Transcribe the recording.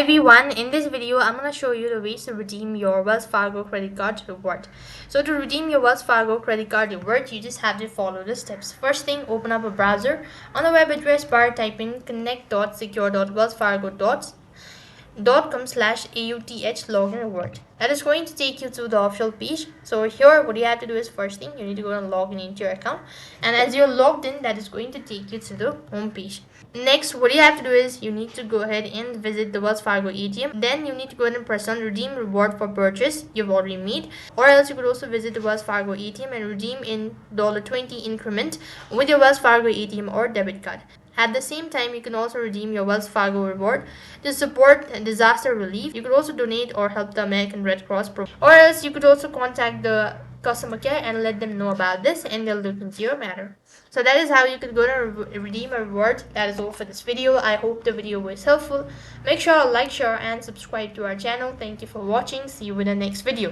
Everyone, in this video I'm going to show you the ways to redeem your Wells Fargo credit card reward. So to redeem your Wells Fargo credit card reward, you just have to follow the steps. First thing, open up a browser. On the web address bar, type in connect.secure.wellsfargo.com/auth login reward. That is going to take you to the official page. So here what you have to do is, first thing, you need to go and log in into your account, and as you're logged in, that is going to take you to the home page. Next, what you have to do is you need to go ahead and visit the Wells Fargo ATM. Then you need to go ahead and press on redeem reward for purchase you've already made, or else you could also visit the Wells Fargo ATM and redeem in $20 increment with your Wells Fargo ATM or debit card. At the same time, you can also redeem your Wells Fargo reward to support disaster relief. You could also donate or help the American Red Cross program, or else you could also contact the customer care and let them know about this, and they'll look into your matter. So that is how you could go to redeem a reward. That is all for this video. I hope the video was helpful. Make sure to like, share and subscribe to our channel. Thank you for watching. See you in the next video.